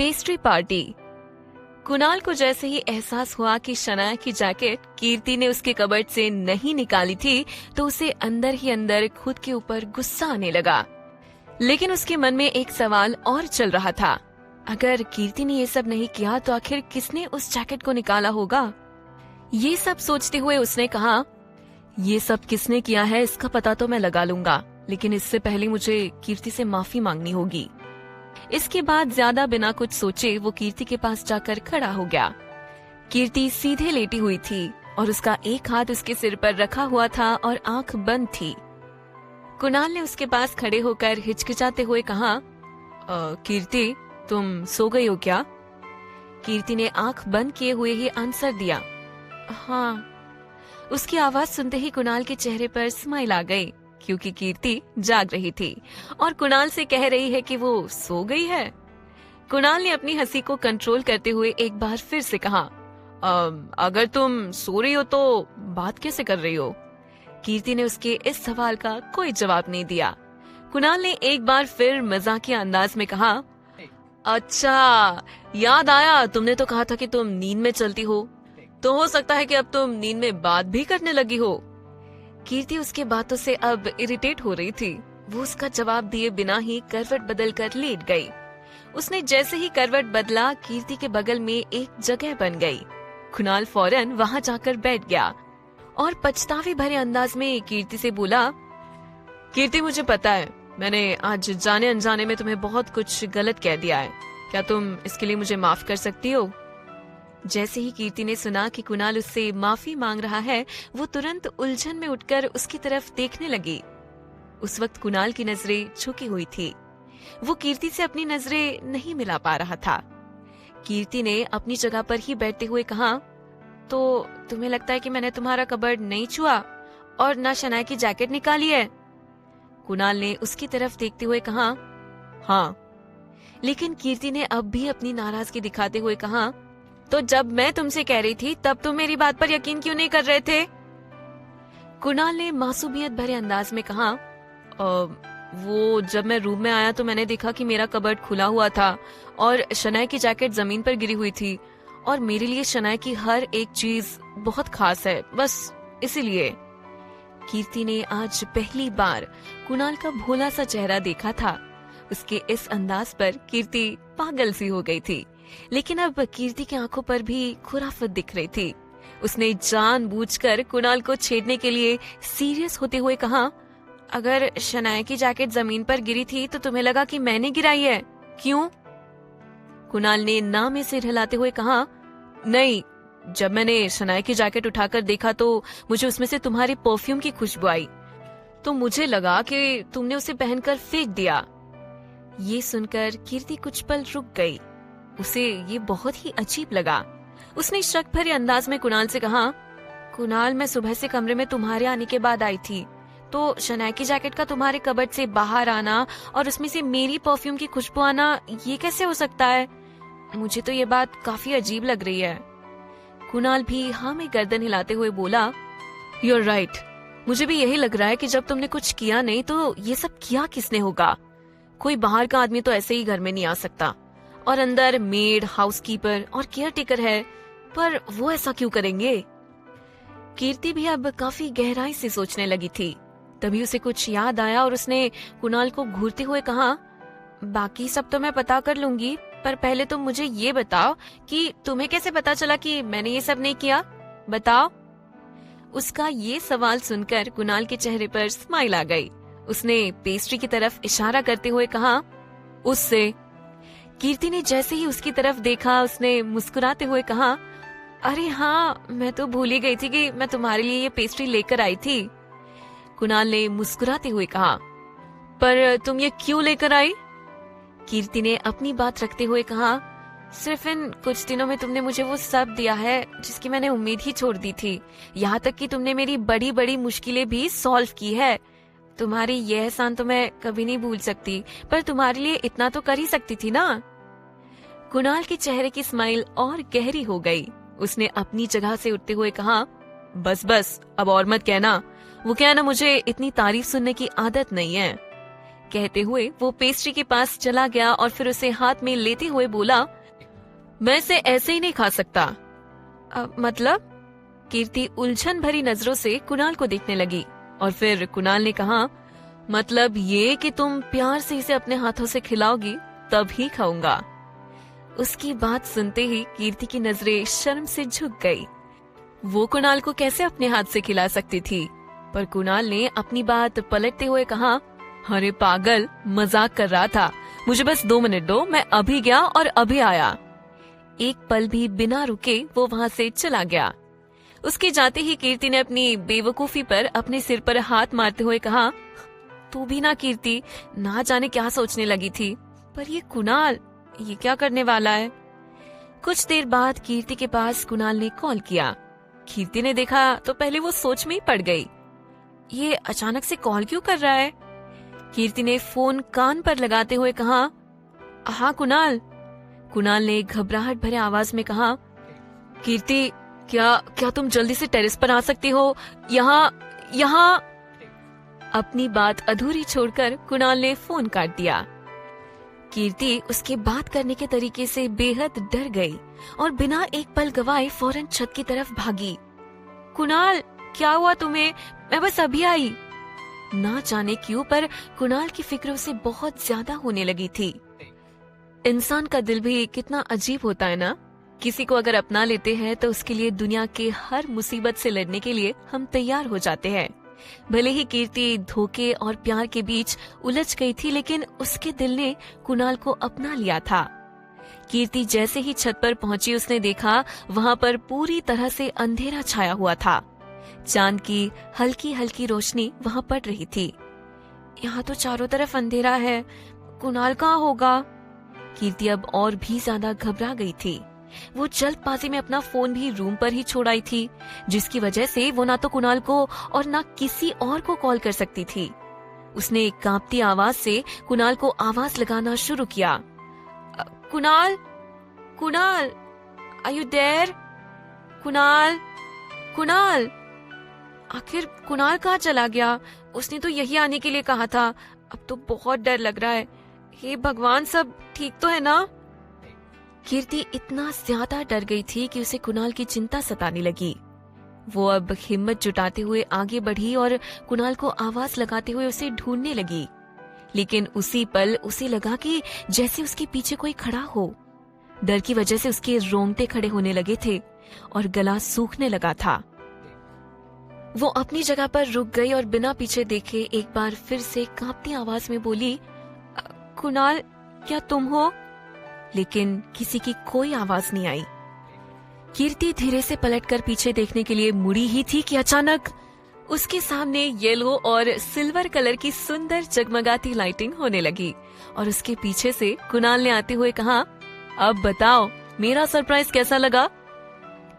Pastry party. Kunal को जैसे ही एहसास हुआ कि शनाया की जैकेट कीर्ति ने उसके कबर्ड से नहीं निकाली थी, तो उसे अंदर ही अंदर खुद के ऊपर गुस्सा आने लगा। लेकिन उसके मन में एक सवाल और चल रहा था, अगर कीर्ति ने ये सब नहीं किया तो आखिर किसने उस जैकेट को निकाला होगा। ये सब सोचते हुए उसने कहा, ये सब किसने किया है इसका पता तो मैं लगा लूंगा, लेकिन इससे पहले मुझे कीर्ति से माफी मांगनी होगी। इसके बाद ज्यादा बिना कुछ सोचे वो कीर्ति के पास जाकर खड़ा हो गया। कीर्ति सीधे लेटी हुई थी और उसका एक हाथ उसके सिर पर रखा हुआ था और आंख बंद थी। कुणाल ने उसके पास खड़े होकर हिचकिचाते हुए कहा, कीर्ति तुम सो गई हो क्या? कीर्ति ने आंख बंद किए हुए ही आंसर दिया, हाँ। उसकी आवाज सुनते ही कुणाल के चेहरे पर स्माइल आ गई, क्योंकि कीर्ति जाग रही थी और कुणाल से कह रही है कि वो सो गई है। कुणाल ने अपनी हंसी को कंट्रोल करते हुए एक बार फिर से कहा, अगर तुम सो रही हो तो बात कैसे कर रही हो? कीर्ति ने उसके इस सवाल का कोई जवाब नहीं दिया। कुणाल ने एक बार फिर मजाकिया अंदाज में कहा, अच्छा याद आया, तुमने तो कहा था कि तुम नींद में चलती हो, तो हो सकता है कि अब तुम नींद में बात भी करने लगी हो। कीर्ति उसके बातों से अब इरिटेट हो रही थी। वो उसका जवाब दिए बिना ही करवट बदलकर लेट गई। उसने जैसे ही करवट बदला, कीर्ति के बगल में एक जगह बन गई। कुणाल फौरन वहां जाकर बैठ गया और पछतावे भरे अंदाज में कीर्ति से बोला, कीर्ति मुझे पता है मैंने आज जाने अनजाने में तुम्हें बहुत कुछ गलत कह दिया है, क्या तुम इसके लिए मुझे माफ कर सकती हो? जैसे ही कीर्ति ने सुना कि कुणाल उससे माफी मांग रहा है, वो तुरंत उलझन में उठकर उसकी तरफ देखने लगी। उस वक्त कुणाल की नजरें झुकी हुई थी। वो कीर्ति से अपनी नजरें नहीं मिला पा रहा था। कीर्ति ने अपनी जगह पर ही बैठते हुए कहा, तो तुम्हें लगता है कि मैंने तुम्हारा कबर्ड नहीं छुआ और ना शनाया की जैकेट निकाली है? कुणाल ने उसकी तरफ देखते हुए कहा, हाँ। लेकिन कीर्ति ने अब भी अपनी नाराजगी दिखाते हुए कहा, तो जब मैं तुमसे कह रही थी तब तुम मेरी बात पर यकीन क्यों नहीं कर रहे थे? कुणाल ने मासूमियत भरे अंदाज में कहा, वो जब मैं रूम में आया तो मैंने देखा कि मेरा कबर्ड खुला हुआ था और शनाया की जैकेट जमीन पर गिरी हुई थी, और मेरे लिए शनाया की हर एक चीज बहुत खास है, बस इसीलिए। कीर्ति ने आज पहली बार कुणाल का भोला सा चेहरा देखा था। उसके इस अंदाज पर कीर्ति पागल सी हो गई थी, लेकिन अब कीर्ति की आंखों पर भी खुराफत दिख रही थी। उसने जानबूझकर कुणाल को छेड़ने के लिए सीरियस होते हुए कहा, अगर शनाया की जैकेट जमीन पर गिरी थी तो तुम्हें लगा कि मैंने गिराई है, क्यों? कुणाल ने ना में सिर हिलाते हुए कहा, नहीं, जब मैंने शनाया की जैकेट उठाकर देखा तो मुझे उसमें से तुम्हारी परफ्यूम की खुशबू आई, तो मुझे लगा कि तुमने उसे पहनकर फेंक दिया। ये सुनकर कीर्ति कुछ पल रुक गई। उसे ये बहुत ही अजीब लगा। उसने शक भरे अंदाज में कुणाल से कहा, कुणाल मैं सुबह से कमरे में तुम्हारे आने के बाद आई थी, तो शनाया की जैकेट का तुम्हारे कबर्ड से बाहर आना और उसमें से मेरी परफ्यूम की खुशबू आना, ये कैसे हो सकता है? मुझे तो ये बात काफी अजीब लग रही है। कुणाल भी हाँ में गर्दन हिलाते हुए बोला, यूर राइट, मुझे भी यही लग रहा है कि जब तुमने कुछ किया नहीं तो ये सब किया किसने होगा? कोई बाहर का आदमी तो ऐसे ही घर में नहीं आ सकता, और अंदर मेड, हाउसकीपर और केयरटेकर है, पर वो ऐसा क्यों करेंगे? कीर्ति भी अब काफी गहराई से सोचने लगी थी। तभी उसे कुछ याद आया और उसने कुणाल को घूरते हुए कहा, बाकी सब तो मैं पता कर लूंगी, पर पहले तुम मुझे ये बताओ कि तुम्हें कैसे पता चला कि मैंने ये सब नहीं किया, बताओ। उसका ये सवाल सुनकर कुणाल के चेहरे पर स्माइल आ गई। उसने पेस्ट्री की तरफ इशारा करते हुए कहा, उससे। कीर्ति ने जैसे ही उसकी तरफ देखा, उसने मुस्कुराते हुए कहा, अरे हाँ, मैं तो भूल ही गई थी कि मैं तुम्हारे लिए ये पेस्ट्री लेकर आई थी। कुणाल ने मुस्कुराते हुए कहा, पर तुम ये क्यों लेकर आई? कीर्ति ने अपनी बात रखते हुए कहा, सिर्फ इन कुछ दिनों में तुमने मुझे वो सब दिया है जिसकी मैंने उम्मीद ही छोड़ दी थी। यहाँ तक कि तुमने मेरी बड़ी बड़ी मुश्किलें भी सॉल्व की है। तुम्हारी यह एहसान तो मैं कभी नहीं भूल सकती, पर तुम्हारे लिए इतना तो कर ही सकती थी ना। कुणाल के चेहरे की स्माइल और गहरी हो गई। उसने अपनी जगह से उठते हुए कहा, बस बस अब और मत कहना, वो क्या है ना, मुझे इतनी तारीफ सुनने की आदत नहीं है। कहते हुए वो पेस्ट्री के पास चला गया और फिर उसे हाथ में लेते हुए बोला, मैं इसे ऐसे ही नहीं खा सकता। मतलब? कीर्ति उलझन भरी नजरों से कुणाल को देखने लगी और फिर कुणाल ने कहा, मतलब ये कि तुम प्यार से इसे अपने हाथों से खिलाओगी तब ही खाऊंगा। उसकी बात सुनते ही कीर्ति की नजरें शर्म से झुक गई। वो कुणाल को कैसे अपने हाथ से खिला सकती थी? पर कुणाल ने अपनी बात पलटते हुए कहा, अरे पागल, मजाक कर रहा था, मुझे बस 2 मिनट दो, मैं अभी गया और अभी आया। एक पल भी बिना रुके वो वहाँ से चला गया। उसके जाते ही कीर्ति ने अपनी बेवकूफी पर अपने सिर पर हाथ मारते हुए कहा, तू भी ना कीर्ति, ना जाने क्या सोचने लगी थी, पर ये कुणाल, ये क्या करने वाला है? कुछ देर बाद कीर्ति के पास कुणाल ने कॉल किया। कीर्ति ने देखा तो पहले वो सोच में ही पड़ गई, ये अचानक से कॉल क्यों कर रहा है? कीर्ति ने फोन कान पर लगाते हुए कहा, हाँ कुणाल। कुणाल ने घबराहट भरे आवाज में कहा, कीर्ति, क्या तुम जल्दी से टेरेस पर आ सकती हो? यहाँ। अपनी बात अधूरी छोड़कर कुणाल ने फोन काट दिया। कीर्ति उसके बात करने के तरीके से बेहद डर गई और बिना एक पल गवाए फौरन छत की तरफ भागी। कुणाल, क्या हुआ तुम्हें? मैं बस अभी आई। ना जाने क्यों पर कुणाल की फिक्र उसे बहुत ज्यादा होने लगी थी। इंसान का दिल भी कितना अजीब होता है ना। किसी को अगर अपना लेते हैं तो उसके लिए दुनिया के हर मुसीबत से लड़ने के लिए हम तैयार हो जाते हैं। भले ही कीर्ति धोखे और प्यार के बीच उलझ गई थी, लेकिन उसके दिल ने कुणाल को अपना लिया था। कीर्ति जैसे ही छत पर पहुंची उसने देखा वहां पर पूरी तरह से अंधेरा छाया हुआ था। चांद की हल्की हल्की रोशनी वहां पड़ रही थी। यहाँ तो चारों तरफ अंधेरा है, कुणाल कहाँ होगा? कीर्ति अब और भी ज्यादा घबरा गई थी। वो जल्दबाजी में अपना फोन भी रूम पर ही छोड़ आई थी, जिसकी वजह से वो ना तो कुणाल को और ना किसी और को कॉल कर सकती थी। उसने एक कांपती आवाज से कुणाल को आवाज लगाना शुरू किया, Kunal, Kunal, are you there? Kunal, Kunal. आखिर कुणाल कहाँ चला गया? उसने तो यही आने के लिए कहा था। अब तो बहुत डर लग रहा है। हे भगवान, सब ठीक तो है ना? कीर्ति इतना ज्यादा डर गई थी कि उसे कुणाल की चिंता सताने लगी। वो अब हिम्मत जुटाते हुए आगे बढ़ी और कुणाल को आवाज लगाते हुए उसे ढूंढने लगी। लेकिन उसी पल उसे लगा कि जैसे उसके पीछे कोई खड़ा हो। डर की वजह से उसके रोंगटे खड़े होने लगे थे और गला सूखने लगा था। वो अपनी जगह पर रुक गई और बिना पीछे देखे एक बार फिर से कांपती आवाज में बोली, कुणाल, क्या तुम हो? लेकिन किसी की कोई आवाज नहीं आई। कीर्ति धीरे से पलटकर पीछे देखने के लिए मुड़ी ही थी कि अचानक उसके सामने येलो और सिल्वर कलर की सुंदर जगमगाती लाइटिंग होने लगी और उसके पीछे से कुणाल ने आते हुए कहा, अब बताओ मेरा सरप्राइज कैसा लगा?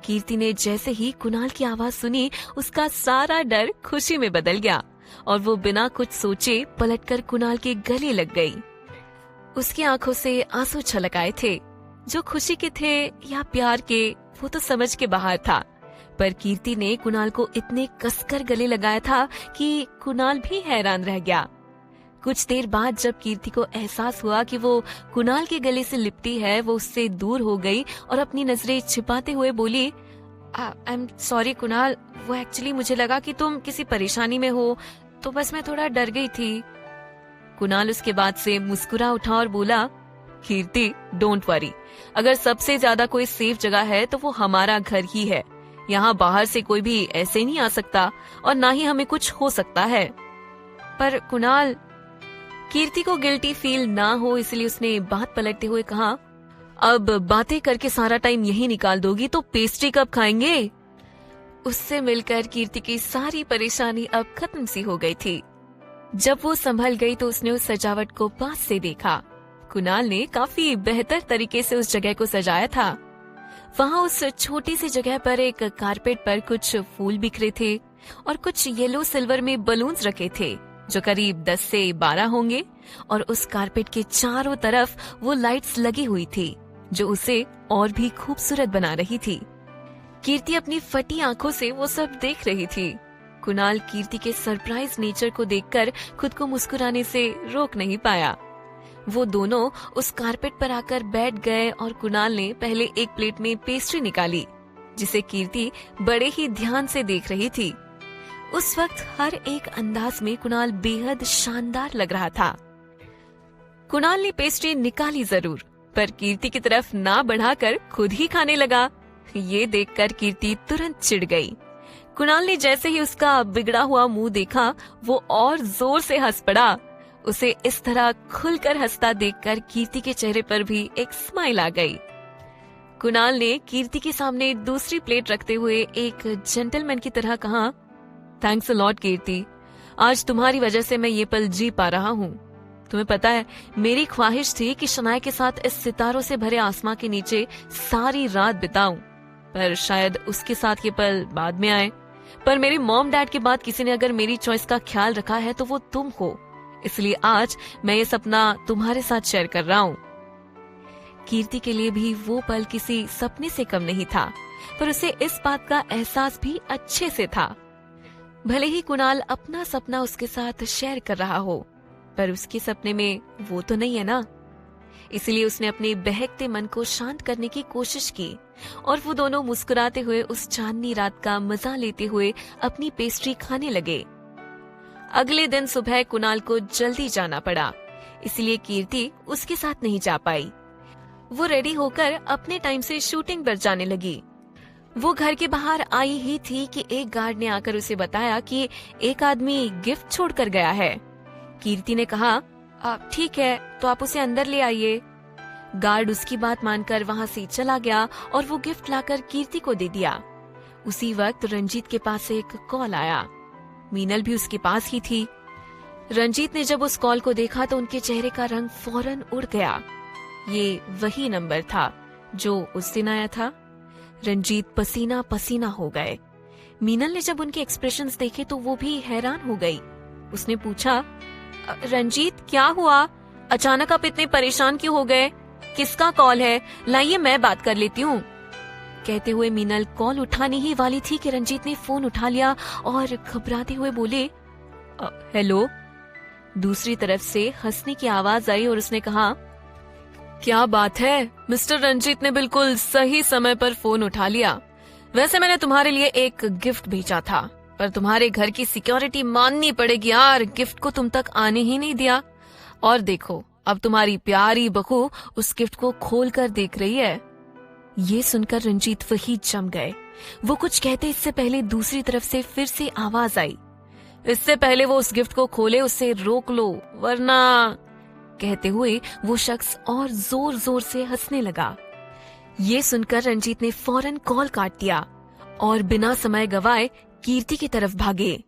कीर्ति ने जैसे ही कुणाल की आवाज सुनी उसका सारा डर खुशी में बदल गया और वो बिना कुछ सोचे पलटकर कुणाल के गले लग गई। उसकी आंखों से आंसू छलक आए थे। जो खुशी के थे या प्यार के, वो तो समझ के बाहर था, पर कीर्ति ने कुणाल को इतने कसकर गले लगाया था कि कुणाल भी हैरान रह गया। कुछ देर बाद जब कीर्ति को एहसास हुआ कि वो कुणाल के गले से लिपटी है, वो उससे दूर हो गई और अपनी नजरें छिपाते हुए बोली, आई एम सॉरी कुणाल, वो एक्चुअली मुझे लगा कि तुम किसी परेशानी में हो, तो बस मैं थोड़ा डर गई थी। कुणाल उसके बाद से मुस्कुरा उठा और बोला, कीर्ति, डोंट वरी, अगर सबसे ज्यादा कोई सेफ जगह है तो वो हमारा घर ही है। यहाँ बाहर से कोई भी ऐसे नहीं आ सकता और ना ही हमें कुछ हो सकता है। पर कुणाल, कीर्ति को गिल्टी फील ना हो इसलिए उसने बात पलटते हुए कहा, अब बातें करके सारा टाइम यही निकाल दोगी तो पेस्ट्री कब खाएंगे? उससे मिलकर कीर्ति की सारी परेशानी अब खत्म सी हो गई थी। जब वो संभल गई तो उसने उस सजावट को पास से देखा। कुणाल ने काफी बेहतर तरीके से उस जगह को सजाया था। वहाँ उस छोटी सी जगह पर एक कारपेट पर कुछ फूल बिखरे थे और कुछ येलो सिल्वर में बलून्स रखे थे जो करीब 10 से 12 होंगे, और उस कारपेट के चारों तरफ वो लाइट्स लगी हुई थी जो उसे और भी खूबसूरत बना रही थी। कीर्ति अपनी फटी आंखों से वो सब देख रही थी। कुणाल कीर्ति के सरप्राइज नेचर को देखकर खुद को मुस्कुराने से रोक नहीं पाया। वो दोनों उस कारपेट पर आकर बैठ गए और कुणाल ने पहले एक प्लेट में पेस्ट्री निकाली, जिसे कीर्ति बड़े ही ध्यान से देख रही थी। उस वक्त हर एक अंदाज में कुणाल बेहद शानदार लग रहा था। कुणाल ने पेस्ट्री निकाली जरूर, पर कीर्ति की तरफ ना बढ़ाकर खुद ही खाने लगा। ये देखकर कीर्ति तुरंत चिढ़ गई। कुणाल ने जैसे ही उसका बिगड़ा हुआ मुंह देखा, वो और जोर से हंस पड़ा। उसे इस तरह खुलकर हंसता देखकर कीर्ति के चेहरे पर भी एक स्माइल आ गई। कुणाल ने कीर्ति के सामने दूसरी प्लेट रखते हुए एक जेंटलमैन की तरह कहा, थैंक्स अ लॉट कीर्ति, आज तुम्हारी वजह से मैं ये पल जी पा रहा हूँ। तुम्हें पता है, मेरी ख्वाहिश थी कि शनाया के साथ इस सितारों से भरे आसमां के नीचे सारी रात बिताऊं, पर शायद उसके साथ ये पल बाद में आए। पर मेरे मॉम डैड के बाद किसी ने अगर मेरी चॉइस का ख्याल रखा है तो वो तुम हो, इसलिए आज मैं ये सपना तुम्हारे साथ शेयर कर रहा हूँ। कीर्ति के लिए भी वो पल किसी सपने से कम नहीं था, पर उसे इस बात का एहसास भी अच्छे से था। भले ही कुणाल अपना सपना उसके साथ शेयर कर रहा हो, पर उसके सपने में वो तो नहीं है ना। इसलिए उसने अपने बहकते मन को शांत करने की कोशिश की और वो दोनों मुस्कुराते हुए उस चांदनी रात का मजा लेते हुए अपनी पेस्ट्री खाने लगे। अगले दिन सुबह कुणाल को जल्दी जाना पड़ा, इसलिए कीर्ति उसके साथ नहीं जा पाई। वो रेडी होकर अपने टाइम से शूटिंग पर जाने लगी। वो घर के बाहर आई ही थी कि एक गार्ड ने आकर उसे बताया कि एक आदमी गिफ्ट छोड़कर गया है। कीर्ति ने कहा, ठीक है, तो आप उसे अंदर ले आइए। गार्ड उसकी बात मानकर वहां से चला गया और वो गिफ्ट लाकर कीर्ति को दे दिया। उसी वक्त रंजीत के पास एक कॉल आया। मीनल भी उसके पास ही थी। रंजीत ने जब उस कॉल को देखा तो उनके चेहरे का रंग फौरन उड़ गया। ये वही नंबर था जो उस दिन आया था। रंजीत पसीना पसीना हो गए। मीनल ने जब उनके एक्सप्रेशंस देखे तो वो भी हैरान हो गई। उसने पूछा, रंजीत क्या हुआ? अचानक आप इतने परेशान क्यों हो गए? किसका कॉल है? लाइए मैं बात कर लेती हूँ। कहते हुए मीनल कॉल उठाने ही वाली थी कि रंजीत ने फोन उठा लिया और घबराते हुए बोले, हेलो। दूसरी तरफ से हंसने की आवाज आई और उसने कहा, क्या बात है, मिस्टर रंजीत ने बिल्कुल सही समय पर फोन उठा लिया। वैसे मैंने तुम्हारे लिए एक गिफ्ट भेजा था, पर तुम्हारे घर की सिक्योरिटी माननी पड़ेगी यार, गिफ्ट को तुम तक आने ही नहीं दिया। और देखो, अब तुम्हारी प्यारी बहू उस गिफ्ट को खोल कर देख रही है। ये सुनकर रंजीत वही जम गए। वो कुछ कहते इससे पहले दूसरी तरफ से फिर से आवाज आई, इससे पहले वो उस गिफ्ट को खोले उसे रोक लो, वरना। कहते हुए वो शख्स और जोर जोर से हंसने लगा। ये सुनकर रंजीत ने फौरन कॉल काट दिया और बिना समय गवाए कीर्ति की तरफ भागे।